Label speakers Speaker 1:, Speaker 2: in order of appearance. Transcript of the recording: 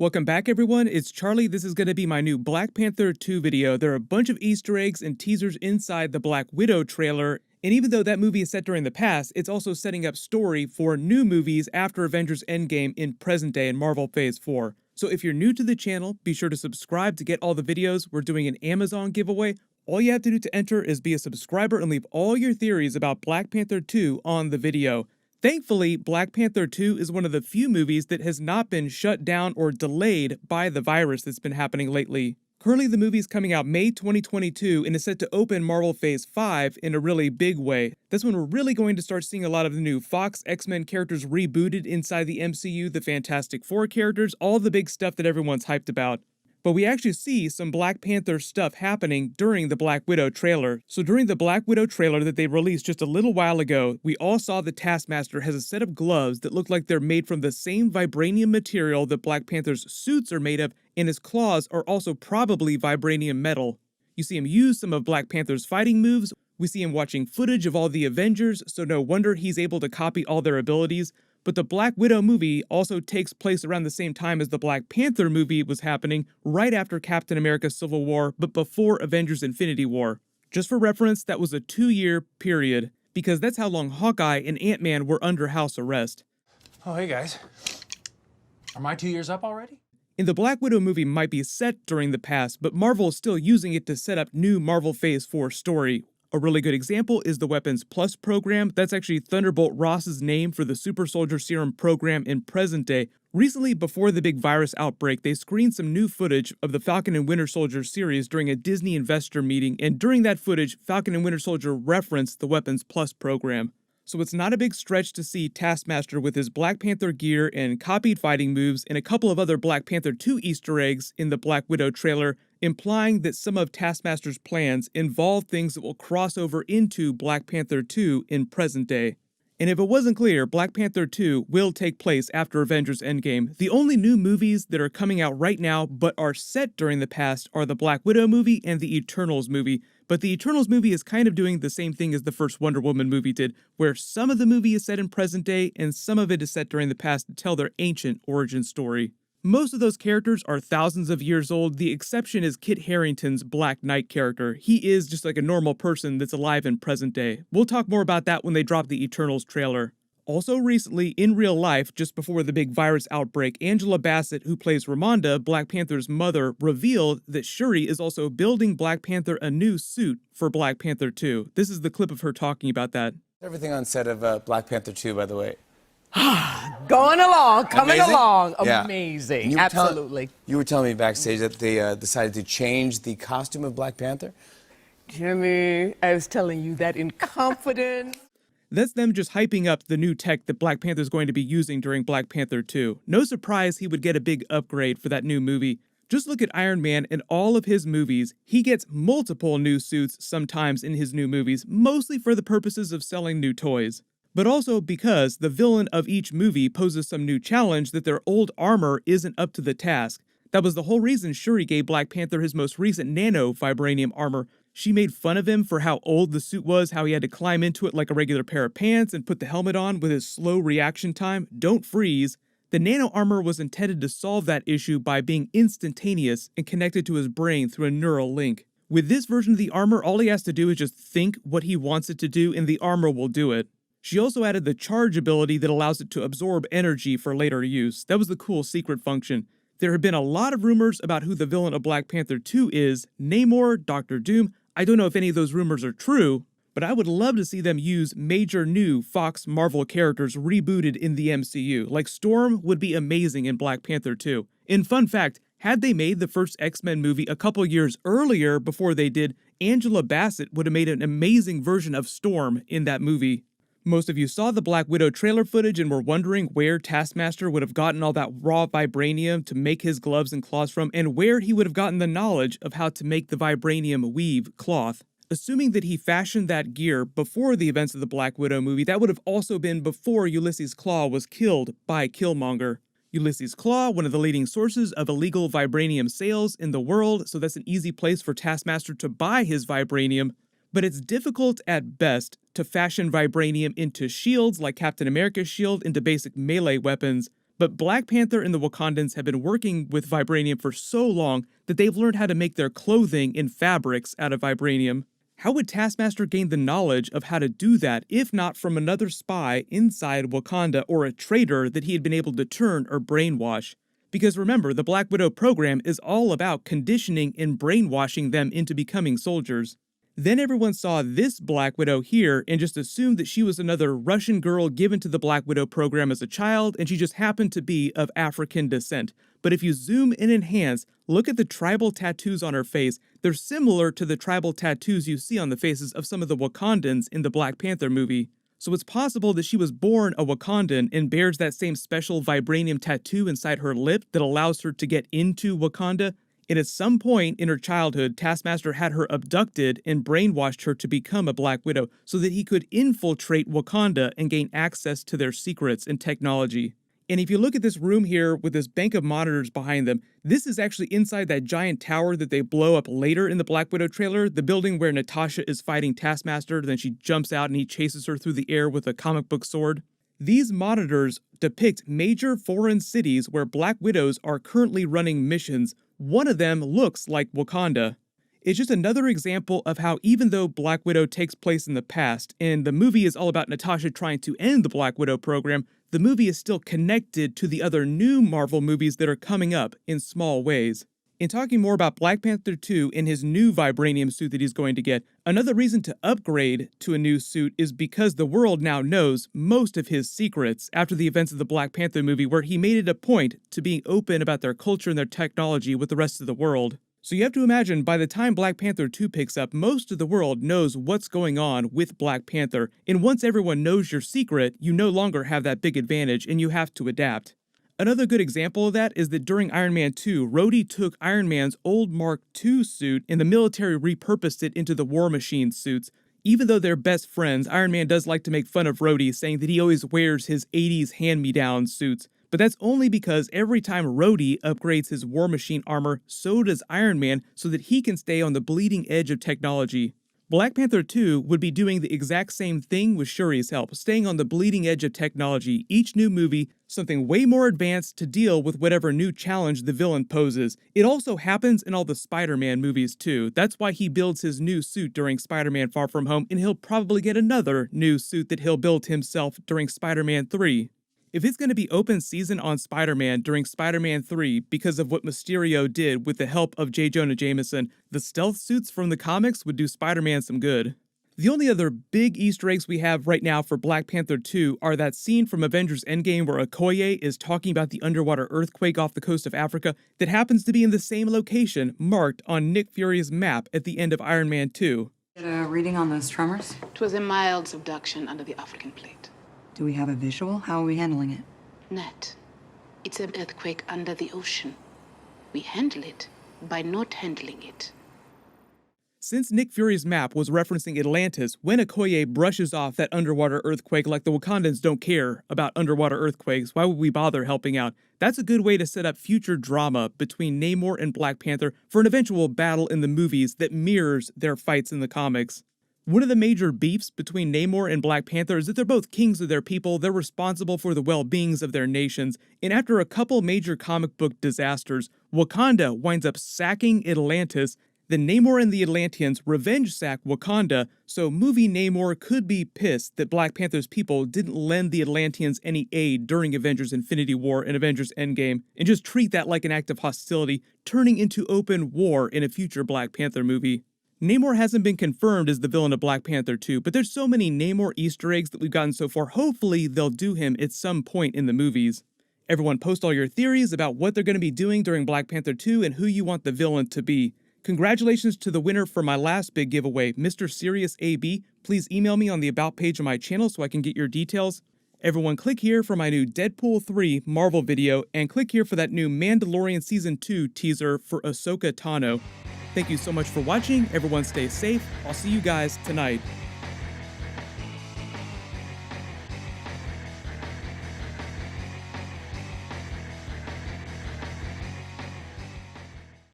Speaker 1: Welcome back everyone, it's Charlie. This is going to be my new Black Panther 2 video. There are a bunch of Easter eggs and teasers inside the Black Widow trailer, and even though that movie is set during the past, it's also setting up story for new movies after Avengers Endgame in present day in Marvel Phase 4. So if you're new to the channel, be sure to subscribe to get all the videos. We're doing an Amazon giveaway. All you have to do to enter is be a subscriber and leave all your theories about Black Panther 2 on the video. Thankfully, Black Panther 2 is one of the few movies that has not been shut down or delayed by the virus that's been happening lately. Currently, the movie is coming out May 2022 and is set to open Marvel Phase 5 in a really big way. That's when we're really going to start seeing a lot of the new Fox X-Men characters rebooted inside the MCU, the Fantastic Four characters, all the big stuff that everyone's hyped about. But we actually see some Black Panther stuff happening during the Black Widow trailer. So during the Black Widow trailer that they released just a little while ago, we all saw the Taskmaster has a set of gloves that look like they're made from the same vibranium material that Black Panther's suits are made of, and his claws are also probably vibranium metal. You see him use some of Black Panther's fighting moves. We see him watching footage of all the Avengers, so no wonder he's able to copy all their abilities. But the Black Widow movie also takes place around the same time as the Black Panther movie was happening, right after Captain America Civil War, but before Avengers Infinity War. Just for reference, that was a 2-year period, because that's how long Hawkeye and Ant-Man were under house arrest.
Speaker 2: Oh, hey guys. Are my 2 years up already?
Speaker 1: And the Black Widow movie might be set during the past, but Marvel is still using it to set up new Marvel Phase 4 story. A really good example is the Weapons Plus program. That's actually Thunderbolt Ross's name for the Super Soldier Serum program in present day. Recently, before the big virus outbreak, they screened some new footage of the Falcon and Winter Soldier series during a Disney investor meeting, and during that footage, Falcon and Winter Soldier referenced the Weapons Plus program. So it's not a big stretch to see Taskmaster with his Black Panther gear and copied fighting moves and a couple of other Black Panther 2 Easter eggs in the Black Widow trailer, implying that some of Taskmaster's plans involve things that will cross over into Black Panther 2 in present day. And if it wasn't clear, Black Panther 2 will take place after Avengers Endgame. The only new movies that are coming out right now but are set during the past are the Black Widow movie and the Eternals movie. But the Eternals movie is kind of doing the same thing as the first Wonder Woman movie did, where some of the movie is set in present day and some of it is set during the past to tell their ancient origin story. Most of those characters are thousands of years old. The exception is Kit Harington's Black Knight character. He is just like a normal person that's alive in present day. We'll talk more about that when they drop the Eternals trailer. Also recently, in real life, just before the big virus outbreak, Angela Bassett, who plays Ramonda, Black Panther's mother, revealed that Shuri is also building Black Panther a new suit for Black Panther 2. This is the clip of her talking about that.
Speaker 3: Everything on set of Black Panther 2, by the way.
Speaker 4: Going along, coming
Speaker 3: Amazing?
Speaker 4: along.
Speaker 3: Yeah.
Speaker 4: Amazing,
Speaker 3: You were
Speaker 4: absolutely.
Speaker 3: You were telling me backstage that they decided to change the costume of Black Panther?
Speaker 4: Jimmy, I was telling you that in confidence.
Speaker 1: That's them just hyping up the new tech that Black Panther is going to be using during Black Panther 2. No surprise he would get a big upgrade for that new movie. Just look at Iron Man in all of his movies. He gets multiple new suits sometimes in his new movies, mostly for the purposes of selling new toys. But also because the villain of each movie poses some new challenge that their old armor isn't up to the task. That was the whole reason Shuri gave Black Panther his most recent nano vibranium armor. She made fun of him for how old the suit was, how he had to climb into it like a regular pair of pants and put the helmet on with his slow reaction time, don't freeze. The nano armor was intended to solve that issue by being instantaneous and connected to his brain through a neural link. With this version of the armor, all he has to do is just think what he wants it to do and the armor will do it. She also added the charge ability that allows it to absorb energy for later use. That was the cool secret function. There have been a lot of rumors about who the villain of Black Panther 2 is, Namor, Doctor Doom. I don't know if any of those rumors are true, but I would love to see them use major new Fox Marvel characters rebooted in the MCU. Like Storm would be amazing in Black Panther 2. And fun fact, had they made the first X-Men movie a couple years earlier before they did, Angela Bassett would have made an amazing version of Storm in that movie. Most of you saw the Black Widow trailer footage and were wondering where Taskmaster would have gotten all that raw vibranium to make his gloves and claws from, and where he would have gotten the knowledge of how to make the vibranium weave cloth. Assuming that he fashioned that gear before the events of the Black Widow movie, that would have also been before Ulysses Klaue was killed by Killmonger. Ulysses Klaue, one of the leading sources of illegal vibranium sales in the world, so that's an easy place for Taskmaster to buy his vibranium. But it's difficult at best to fashion vibranium into shields like Captain America's shield, into basic melee weapons, But Black Panther and the Wakandans have been working with vibranium for so long that they've learned how to make their clothing and fabrics out of vibranium. How would Taskmaster gain the knowledge of how to do that if not from another spy inside Wakanda or a traitor that he had been able to turn or brainwash? Because remember, the Black Widow program is all about conditioning and brainwashing them into becoming soldiers. Then everyone saw this Black Widow here and just assumed that she was another Russian girl given to the Black Widow program as a child and she just happened to be of African descent. But if you zoom in and enhance, look at the tribal tattoos on her face. They're similar to the tribal tattoos you see on the faces of some of the Wakandans in the Black Panther movie. So it's possible that she was born a Wakandan and bears that same special vibranium tattoo inside her lip that allows her to get into Wakanda. And at some point in her childhood, Taskmaster had her abducted and brainwashed her to become a Black Widow so that he could infiltrate Wakanda and gain access to their secrets and technology. And if you look at this room here with this bank of monitors behind them, this is actually inside that giant tower that they blow up later in the Black Widow trailer, the building where Natasha is fighting Taskmaster, then she jumps out and he chases her through the air with a comic book sword. These monitors depict major foreign cities where Black Widows are currently running missions. One of them looks like Wakanda. It's just another example of how even though Black Widow takes place in the past, and the movie is all about Natasha trying to end the Black Widow program, the movie is still connected to the other new Marvel movies that are coming up in small ways. In talking more about Black Panther 2 and his new vibranium suit that he's going to get, another reason to upgrade to a new suit is because the world now knows most of his secrets after the events of the Black Panther movie, where he made it a point to being open about their culture and their technology with the rest of the world. So you have to imagine by the time Black Panther 2 picks up, most of the world knows what's going on with Black Panther, and once everyone knows your secret, you no longer have that big advantage and you have to adapt. Another good example of that is that during Iron Man 2, Rhodey took Iron Man's old Mark II suit and the military repurposed it into the War Machine suits. Even though they're best friends, Iron Man does like to make fun of Rhodey, saying that he always wears his 80s hand-me-down suits. But that's only because every time Rhodey upgrades his War Machine armor, so does Iron Man, so that he can stay on the bleeding edge of technology. Black Panther 2 would be doing the exact same thing with Shuri's help, staying on the bleeding edge of technology. Each new movie, something way more advanced to deal with whatever new challenge the villain poses. It also happens in all the Spider-Man movies too. That's why he builds his new suit during Spider-Man Far From Home, and he'll probably get another new suit that he'll build himself during Spider-Man 3. If it's going to be open season on Spider-Man during Spider-Man 3 because of what Mysterio did with the help of J. Jonah Jameson, the stealth suits from the comics would do Spider-Man some good. The only other big Easter eggs we have right now for Black Panther 2 are that scene from Avengers Endgame where Okoye is talking about the underwater earthquake off the coast of Africa that happens to be in the same location marked on Nick Fury's map at the end of Iron Man 2.
Speaker 5: Get a reading on those tremors?
Speaker 6: It was a mild subduction under the African plate.
Speaker 5: Do we have a visual? How are we handling it?
Speaker 6: Nat, it's an earthquake under the ocean. We handle it by not handling it.
Speaker 1: Since Nick Fury's map was referencing Atlantis, when Okoye brushes off that underwater earthquake like the Wakandans don't care about underwater earthquakes, why would we bother helping out? That's a good way to set up future drama between Namor and Black Panther for an eventual battle in the movies that mirrors their fights in the comics. One of the major beefs between Namor and Black Panther is that they're both kings of their people, they're responsible for the well-beings of their nations, and after a couple major comic book disasters, Wakanda winds up sacking Atlantis. Then Namor and the Atlanteans revenge sack Wakanda, so movie Namor could be pissed that Black Panther's people didn't lend the Atlanteans any aid during Avengers Infinity War and Avengers Endgame, and just treat that like an act of hostility, turning into open war in a future Black Panther movie. Namor hasn't been confirmed as the villain of Black Panther 2, but there's so many Namor Easter eggs that we've gotten so far, hopefully they'll do him at some point in the movies. Everyone post all your theories about what they're going to be doing during Black Panther 2 and who you want the villain to be. Congratulations to the winner for my last big giveaway, Mr. Sirius AB. Please email me on the About page of my channel so I can get your details. Everyone click here for my new Deadpool 3 Marvel video, and click here for that new Mandalorian Season 2 teaser for Ahsoka Tano. Thank you so much for watching. Everyone stay safe. I'll see you guys tonight.